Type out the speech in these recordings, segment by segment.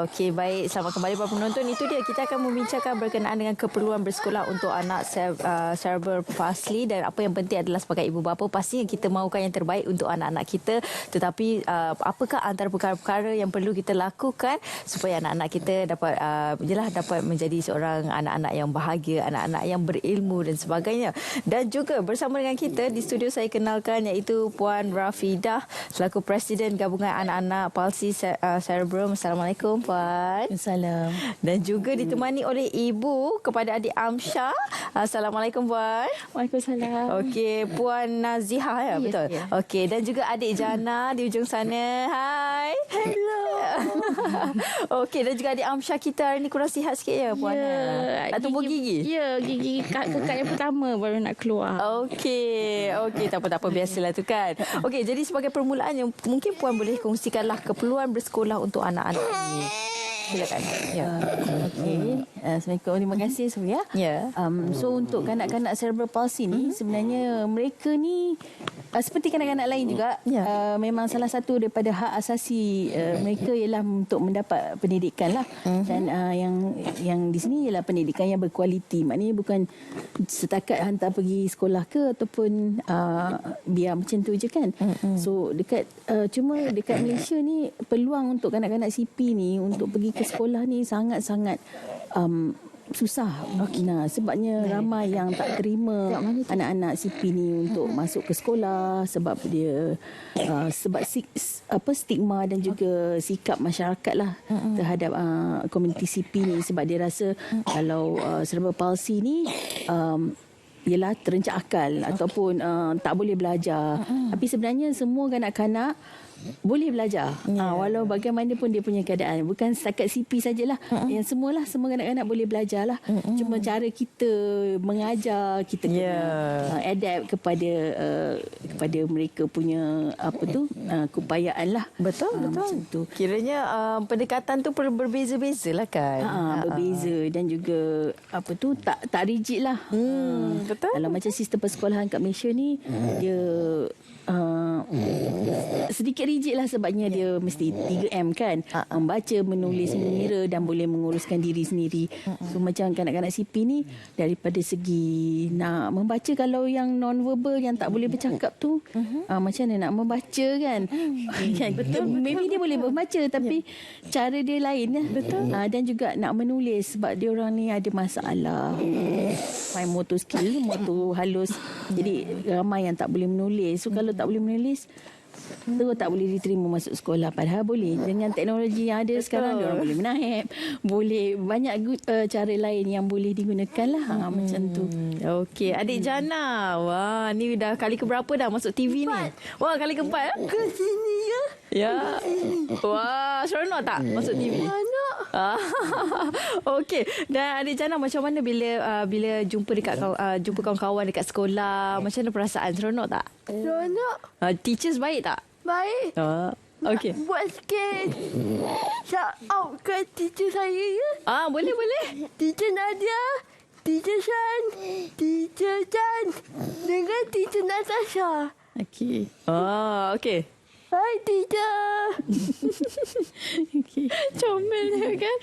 Okey, baik. Selamat kembali para penonton. Itu dia, kita akan membincangkan berkenaan dengan keperluan bersekolah untuk anak cerebral palsy, dan apa yang penting adalah sebagai ibu bapa pastinya kita mahukan yang terbaik untuk anak-anak kita. Tetapi apakah antara perkara-perkara yang perlu kita lakukan supaya anak-anak kita dapat menjadi seorang anak-anak yang bahagia, anak-anak yang berilmu dan sebagainya. Dan juga bersama dengan kita di studio saya kenalkan iaitu Puan Rafidah selaku Presiden Gabungan Anak-anak Palsi Cerebral. Assalamualaikum Puan. Salam. Dan juga ditemani oleh ibu kepada adik Amsyah. Assalamualaikum Puan. Waalaikumsalam. Okey, Puan Nazihah ya, betul? Ya. Okey, dan juga adik Jana di ujung sana. Hai. Hello. Okey, dan juga adik Amsyah kita hari ni kurang sihat sikit ya Puan. Ya, tak tumbuh gigi? Ya, gigi kakak yang pertama baru nak keluar. Okey, tak apa biasalah tu kan. Okey, jadi sebagai permulaannya mungkin Puan boleh kongsikanlah keperluan bersekolah untuk anak-anak ini. Silakan. Ya. Okey. Assalamualaikum. Terima kasih Surya. Ya. So untuk kanak-kanak cerebral palsy ni sebenarnya mereka ni seperti kanak-kanak lain juga, memang salah satu daripada hak asasi mereka ialah untuk mendapat pendidikan lah. Dan yang di sini ialah pendidikan yang berkualiti. Maknanya bukan setakat hantar pergi sekolah ke ataupun biar macam tu je kan. So cuma dekat Malaysia ni peluang untuk kanak-kanak CP ni untuk pergi ke sekolah ni sangat-sangat susah. Nah, sebabnya ramai yang tak terima anak-anak CP ni untuk masuk ke sekolah sebab dia sebab stigma dan juga sikap masyarakat lah terhadap komuniti CP ni, sebab dia rasa kalau cerebral palsy ni ialah terencak akal ataupun tak boleh belajar. Tapi sebenarnya semua kanak-kanak boleh belajar. Walau bagaimanapun dia punya keadaan. Bukan setakat CP sajalah. Yang semua kanak-kanak boleh belajar lah. Cuma cara kita mengajar, kita kena adapt kepada mereka punya keupayaan lah. Betul. Tu. Kiranya pendekatan tu perlu berbeza-beza lah kan. Berbeza dan juga tak rigid lah. Betul. Kalau macam sistem persekolahan kat Malaysia ni dia sedikit rigid lah, sebabnya dia mesti 3M kan, membaca, menulis, mengira dan boleh menguruskan diri sendiri. So macam kanak-kanak CP ni daripada segi nak membaca, kalau yang non-verbal yang tak boleh bercakap tu macam mana nak membaca kan. Betul. Maybe dia boleh membaca tapi cara dia lain. Betul. Dan juga nak menulis sebab dia orang ni ada masalah fine motor skill, motor halus. Jadi ramai yang tak boleh menulis. So kalau tak boleh menulis terus tak boleh diterima masuk sekolah. Padahal boleh. Dengan teknologi yang ada sekarang, dia orang boleh menaip, boleh banyak cara lain yang boleh digunakan lah. Macam tu. Okey, adik Jana. Wah, ni dah kali keberapa dah masuk TV ni? Wah, kali keempat. Ke sini ya. Ya. Wah, seronok tak masuk TV? Anak. Okey. Dan adik Jana, macam mana bila jumpa jumpa kawan-kawan dekat sekolah? Macam mana perasaan? Seronok tak? Seronok. Teachers baik tak? Baik. Okey. Buat sikit shout out ke teacher saya ya. Boleh. Teacher Nadia, Teacher Shan, Teacher Jan dengan Teacher Natasha. Okey. Okey. Hai teacher. Comelnya kan.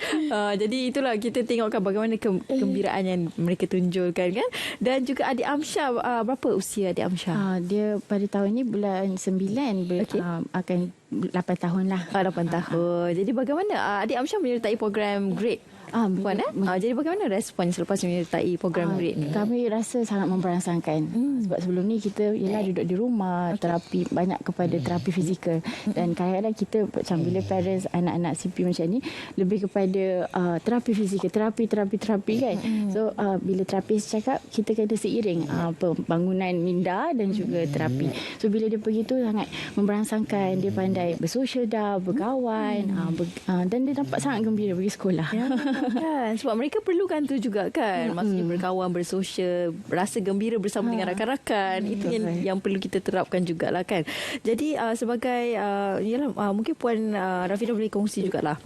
Jadi itulah kita tengokkan bagaimana kegembiraan yang mereka tunjukkan kan. Dan juga adik Amsyah, berapa usia adik Amsyah? Dia pada tahun ni bulan 9 akan 8 tahun lah. 8 tahun. Jadi bagaimana adik Amsyah menyertai program grade? Puan, jadi bagaimana respon selepas menyertai program grade ni? Kami rasa sangat memperangsangkan. Sebab sebelum ni kita ialah duduk di rumah, terapi banyak kepada terapi fizikal. Dan kadang-kadang kita macam bila parents anak-anak CP macam ni lebih kepada terapi fizikal, terapi kan. So bila terapis cakap kita kena seiring pembangunan minda dan juga terapi. So bila dia pergi tu sangat memperangsangkan, dia pandai bersosial dah, berkawan, dan dia nampak sangat gembira pergi sekolah. Kan, sebab mereka perlukan tu juga kan. Maksudnya berkawan, bersosial, rasa gembira bersama dengan rakan-rakan. Itu yang perlu kita terapkan jugalah kan. Jadi sebagai mungkin Puan Rafidah boleh kongsi jugalah.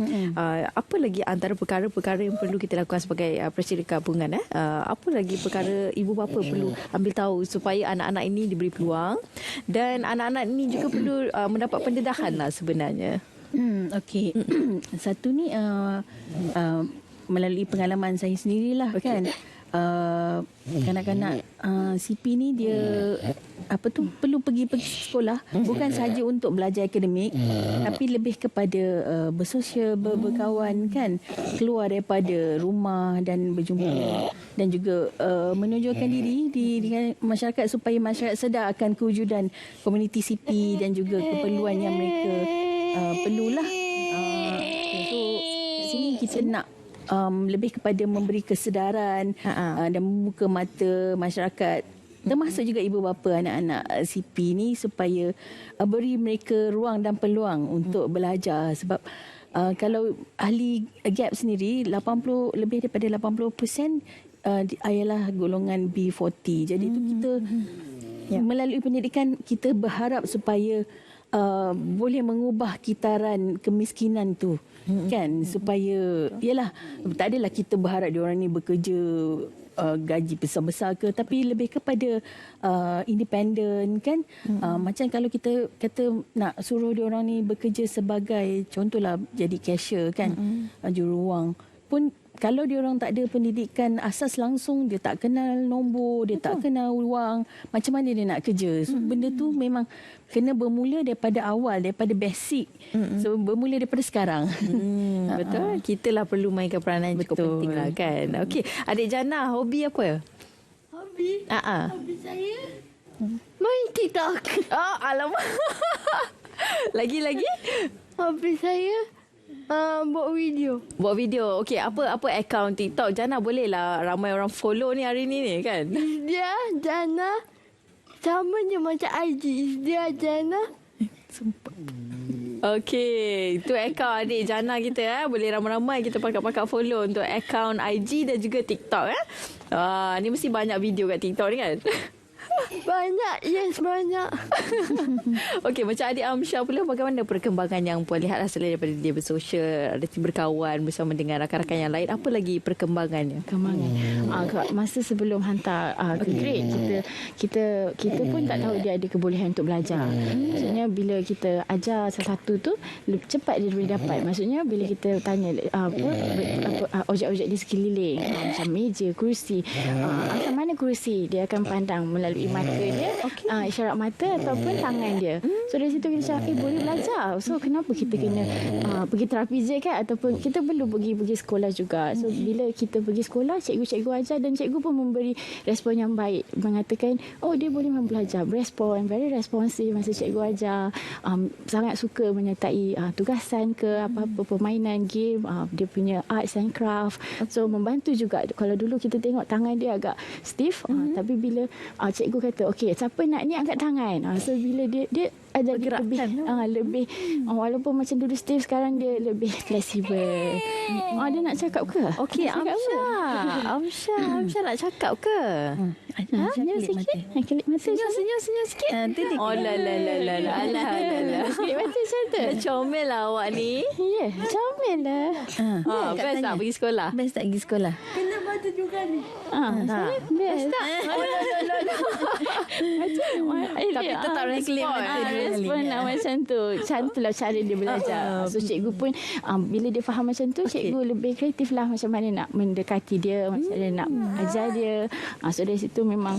Apa lagi antara perkara-perkara yang perlu kita lakukan sebagai Presiden Gabungan? Apa lagi perkara ibu bapa perlu ambil tahu supaya anak-anak ini diberi peluang, dan anak-anak ini juga perlu mendapat pendedahan lah sebenarnya. Okey. Satu ni melalui pengalaman saya sendirilah kan. Kanak-kanak CP ni dia perlu pergi sekolah bukan sahaja untuk belajar akademik tapi lebih kepada bersosial, berkawan kan, keluar daripada rumah dan berjumpa dan juga menunjukkan diri di masyarakat supaya masyarakat sedar akan kewujudan komuniti CP dan juga keperluan yang mereka perlulah. So sini kita nak lebih kepada memberi kesedaran dan membuka mata masyarakat termasuk juga ibu bapa anak-anak CP ni supaya beri mereka ruang dan peluang untuk belajar sebab kalau ahli GAP sendiri lebih daripada 80% ialah golongan B40. Jadi tu kita melalui pendidikan kita berharap supaya boleh mengubah kitaran kemiskinan tu kan, supaya yalah tak adalah kita berharap diorang ni bekerja gaji besar-besar ke, tapi lebih kepada independen kan. Macam kalau kita kata nak suruh diorang ni bekerja sebagai contohlah jadi cashier kan, jururuang pun kalau diorang tak ada pendidikan asas langsung, dia tak kenal nombor, dia tak kenal wang, macam mana dia nak kerja? So, benda tu memang kena bermula daripada awal, daripada basic. So bermula daripada sekarang. Betul. Kita lah perlu mainkan peranan yang cukup penting lah kan. Okey, adik Jana, hobi apa? Hobi? Hobi saya main TikTok. Oh, alamak. Lagi-lagi? Hobi saya buat video. Buat video. Okey, apa akaun TikTok Jana? Boleh lah ramai orang follow ni hari ni kan? Dia Jana sama je macam IG. Dia Jana. Okey, itu akaun adik Jana kita boleh ramai-ramai kita pakat-pakat follow untuk akaun IG dan juga TikTok ni mesti banyak video kat TikTok ni kan? Banyak. Yes, banyak. Okey, macam adik Amsyah pula, bagaimana perkembangan yang Puan lihat selain daripada dia bersosial, ada berkawan bersama dengan rakan-rakan yang lain, apa lagi perkembangannya? Masa sebelum hantar ke grade, kita pun tak tahu dia ada kebolehan untuk belajar. Maksudnya bila kita ajar satu-satu tu lebih cepat dia boleh dapat. Maksudnya bila kita tanya objek-objek di sekeliling, macam meja, kerusi, asal mana kerusi, dia akan pandang melalui mata dia, isyarat mata ataupun tangan dia. So dari situ kita cakap boleh belajar. So kenapa kita kena pergi terapi je kan, ataupun kita perlu pergi sekolah juga. So bila kita pergi sekolah, cikgu-cikgu ajar dan cikgu pun memberi respon yang baik, mengatakan dia boleh belajar, berespon, very responsive masa cikgu ajar, sangat suka menyertai tugasan ke apa-apa permainan game, dia punya arts and craft. So membantu juga. Kalau dulu kita tengok tangan dia agak stiff, tapi bila cikgu kata okey, siapa nak ni angkat tangan, so bila dia ada lebih walaupun macam dulu stiff, sekarang dia lebih fleksibel. Dia nak cakap ke? Okey, Amsyah nak cakap ke? Senyum sikit. Kelip mata. Senyum sikit. Oh la. Kelip mata macam tu. Comel lah awak ni. Ya, comel lah. Best tak pergi sekolah? Best tak pergi sekolah? Kena mata juga ni. Best tak? Tapi tetap respon. Respon nak macam tu. Cantiklah cara dia belajar. So cikgu pun bila dia faham macam tu, cikgu lebih kreatif lah macam mana nak mendekati dia, macam mana nak ajar dia. So dari situ memang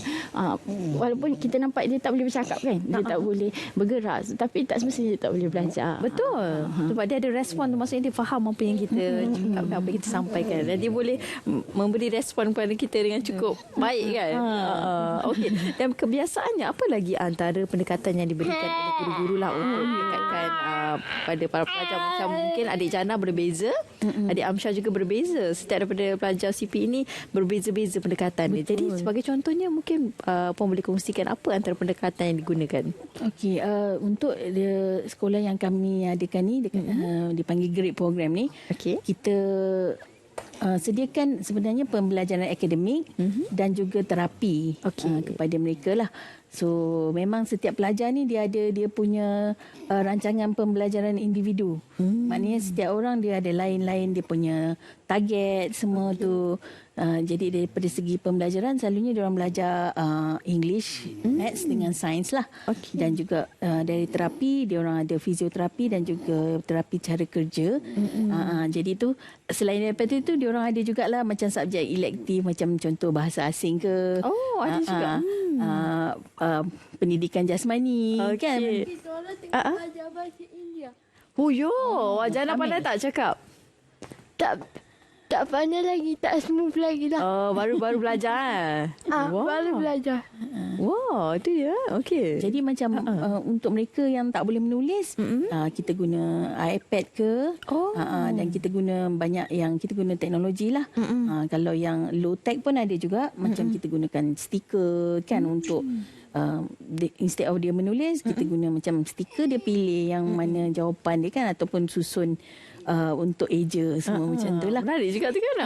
walaupun kita nampak dia tak boleh bercakap kan, dia tak boleh bergerak, tapi tak semestinya dia tak boleh belajar. Betul. Sebab dia ada respon tu, maksudnya dia faham apa yang kita cakap, apa yang kita sampaikan, dan dia boleh memberi respon kepada kita dengan cukup baik kan. Okey. Dan kebiasaannya apa lagi antara pendekatan yang diberikan oleh guru-guru lah untuk mendekatkan pada para pelajar? Macam mungkin adik Jana berbeza, adik Amsyah juga berbeza. Setiap daripada pelajar CP ini berbeza-beza pendekatan dia. Jadi sebagai contohnya mungkin Puan boleh kongsikan apa antara pendekatan yang digunakan? Okey, untuk sekolah yang kami adakan ni dipanggil grade program ni, kita sediakan sebenarnya pembelajaran akademik dan juga terapi kepada mereka lah. So memang setiap pelajar ni dia punya rancangan pembelajaran individu. Maknanya setiap orang dia ada lain-lain dia punya target semua tu. Jadi daripada segi pembelajaran selalunya diorang belajar English, Maths dengan Sains lah. Dan juga dari terapi diorang ada fizioterapi dan juga terapi cara kerja. Jadi tu selain daripada itu diorang ada jugalah macam subjek elektif macam contoh bahasa asing ke. Oh, ada juga. Pendidikan jasmani kan. Kita orang tengah belajar bahasa India. Oh, yo. Jana pandai tak cakap? Tak pandai lagi, tak smooth lagi dah. Oh, baru-baru belajar. Baru belajar. Wow, itu dia. Okey. Jadi macam untuk mereka yang tak boleh menulis, kita guna iPad ke, dan kita guna banyak yang kita guna teknologi lah. Kalau yang low tech pun ada juga, macam kita gunakan stiker kan untuk instead of dia menulis, kita guna macam stiker, dia pilih yang mana jawapan dia kan ataupun susun untuk eja semua macam tu lah. Menarik juga tu kan.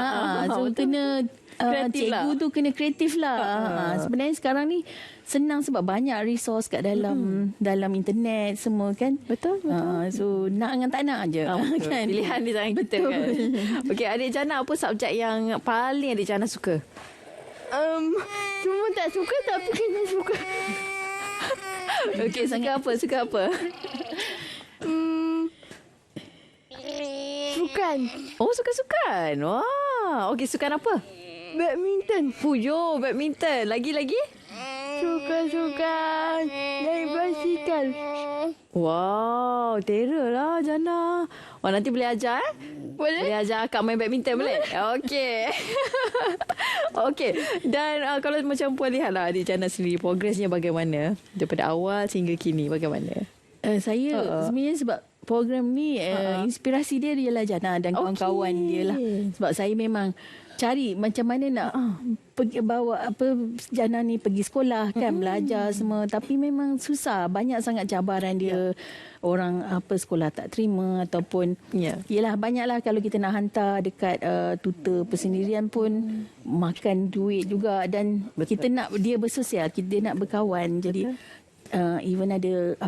So kena Kreatif cikgu lah. tu kena kreatif lah. Sebenarnya sekarang ni senang sebab banyak resource kat dalam internet semua kan. Betul. So nak dengan tak nak je. Kan? Pilihan di tangan kita kan. Okey, adik Jana apa subjek yang paling adik Jana suka? Cuma tak suka tapi kena suka. Okey, suka apa? Sukan. Oh, sukan. Wah. Okey, sukan apa? Badminton. Puyo, badminton. Lagi? Sukan naik basikal. Wow, terror lah Jana. Wah, nanti boleh ajar Boleh? Boleh ajar akak main badminton boleh? Okey. Okey. Dan kalau macam Puan lihatlah adik Jana sendiri, progresnya bagaimana? Daripada awal sehingga kini, bagaimana? Saya sebenarnya sebab program ni inspirasi dia ialah Jana dan kawan-kawan dia lah. Sebab saya memang cari macam mana nak pergi bawa Jana ni pergi sekolah kan, belajar semua, tapi memang susah, banyak sangat cabaran dia. Orang sekolah tak terima ataupun yelah banyaklah kalau kita nak hantar dekat tutor persendirian pun makan duit juga dan kita nak dia bersosial, kita nak berkawan. Jadi even ada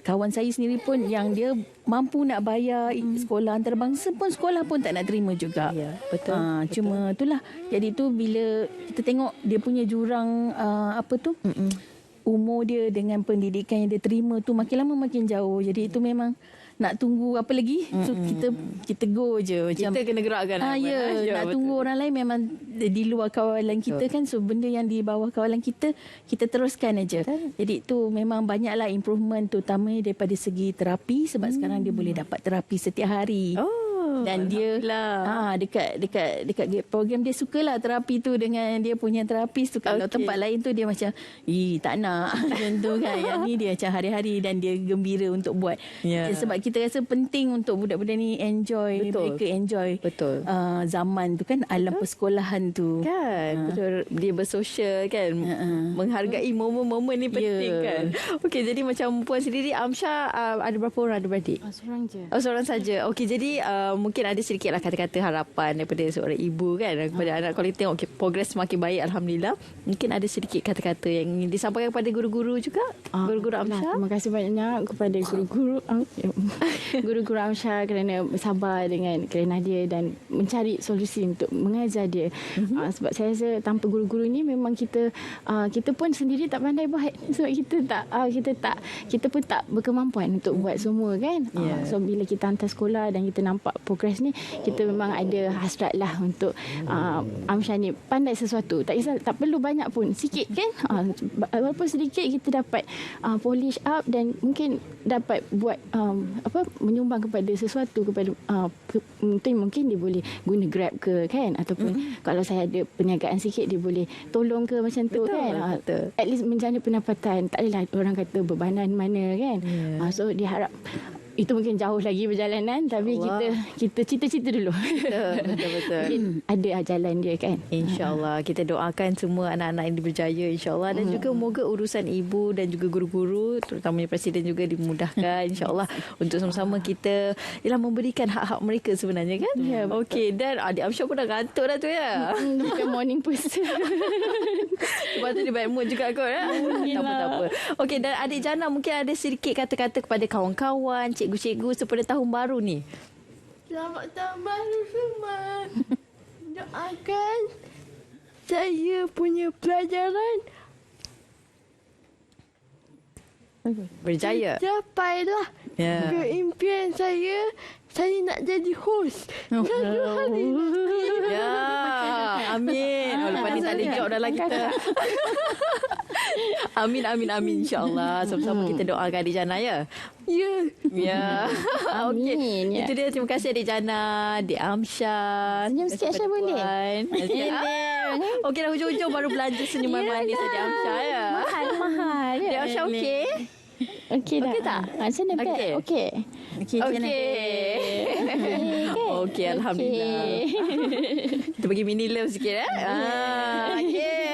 kawan saya sendiri pun yang dia mampu nak bayar sekolah antarabangsa pun sekolah pun tak nak terima juga. Ya, betul. Cuma itulah. Jadi tu bila kita tengok dia punya jurang umur dia dengan pendidikan yang dia terima tu makin lama makin jauh. Jadi itu memang nak tunggu apa lagi? So kita go je macam Kita kena gerakkan. nak betul. tunggu orang lain memang di luar kawalan kita kan. So benda yang di bawah kawalan kita teruskan aja. Jadi tu memang banyaklah improvement terutamanya daripada segi terapi sebab sekarang dia boleh dapat terapi setiap hari. Dan dia dekat program dia sukalah terapi tu dengan dia punya terapis tu. Kalau tempat lain tu dia macam tak nak macam tu kan. Yang ni dia macam hari-hari dan dia gembira untuk buat. Sebab kita rasa penting untuk budak-budak ni enjoy. Mereka enjoy zaman tu kan, alam persekolahan tu Kan, betul. Dia bersosial kan, menghargai momen-momen ni penting kan. Okey, jadi macam Puan sendiri, Amsyah ada berapa orang adik-beradik? Seorang je. Oh, seorang saja. Okey, jadi mungkin ada sedikitlah kata-kata harapan daripada seorang ibu kan kepada anak. Kalau kita tengok progres semakin baik, alhamdulillah. Mungkin ada sedikit kata-kata yang ingin disampaikan kepada guru-guru juga. Guru-guru Amsyah. Terima kasih banyak kepada guru-guru Amsyah kerana bersabar dengan kerana dia dan mencari solusi untuk mengajar dia. Sebab saya rasa tanpa guru-guru ni memang kita pun sendiri tak pandai buat sebab kita pun tak berkemampuan untuk buat semua kan. So bila kita hantar sekolah dan kita nampak progres ni, kita memang ada hasrat lah untuk Amsyah ni pandai sesuatu. Tak kisah, tak perlu banyak pun, sikit kan. Walaupun sedikit kita dapat polish up dan mungkin dapat buat menyumbang kepada sesuatu, kepada mungkin dia boleh guna Grab ke kan, ataupun kalau saya ada perniagaan sikit dia boleh tolong ke macam tu. Betul, kan. Betul. At least menjana pendapatan. Tak adalah orang kata bebanan mana kan. So dia harap itu mungkin jauh lagi perjalanan, tapi kita cita-cita dulu. Betul. Mungkin ada jalan dia kan. InsyaAllah. Kita doakan semua anak-anak ini berjaya insyaAllah. Dan juga moga urusan ibu dan juga guru-guru, terutamanya Presiden juga dimudahkan insyaAllah untuk sama-sama kita memberikan hak-hak mereka sebenarnya kan. Okey, dan adik Amsyah pun dah gantuk dah tu ya. Bukan morning person. Sebab tu dia baik mood juga kot ya. Tak apa. Okey, dan adik Jana mungkin ada sedikit kata-kata kepada kawan-kawan, cikgu-cikgu sepada tahun baru ni. Selamat tahun baru semua. doakan saya punya pelajaran Berjaya. capailah Ya. ke impian saya. Saya nak jadi host satu hari nanti. Ya, amin. Oh, lepas ni tak ada job dalam kita. Amin, amin, amin. InsyaAllah. Sama-sama kita doakan Adik Jana ya. Ya. Ya. Okey. Amin, ya. Itu dia. Terima kasih Adik Jana, Adik Amsyah. Senyum sikit, Aisyah, boleh? Okey dah hujung-hujung baru belanja senyuman manis Adik Amsyah ya. Mahal. Adik Amsyah okey? Okey dah. Okey tak? Macam mana, Pat? Okey. Okey. Okey, Alhamdulillah. Kita bagi mini love sikit okey.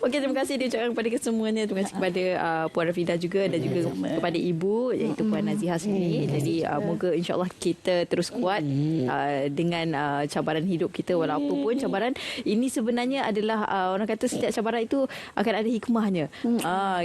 Okey, terima kasih diucapkan kepada kesemuanya. Terima kasih kepada Puan Rafidah juga dan juga kepada ibu iaitu Puan Nazihah sendiri. Jadi moga insya-Allah kita terus kuat dengan cabaran hidup kita walaupun pun cabaran ini sebenarnya adalah orang kata setiap cabaran itu akan ada hikmahnya.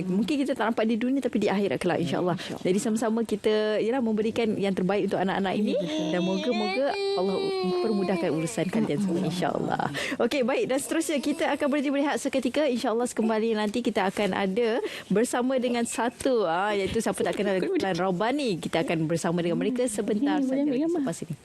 Mungkin kita tak nampak di dunia tapi di akhirat kelak insya-Allah. Jadi sama-sama kita memberikan yang terbaik untuk anak-anak ini dan moga-moga Allah permudahkan urusan kalian semua insya-Allah. Okey, baik, dan seterusnya kita akan berhenti berehat seketika. InsyaAllah kembali nanti kita akan ada bersama dengan satu iaitu siapa tak kenal Klan Raubani. Kita akan bersama dengan mereka sebentar saja selepas ini.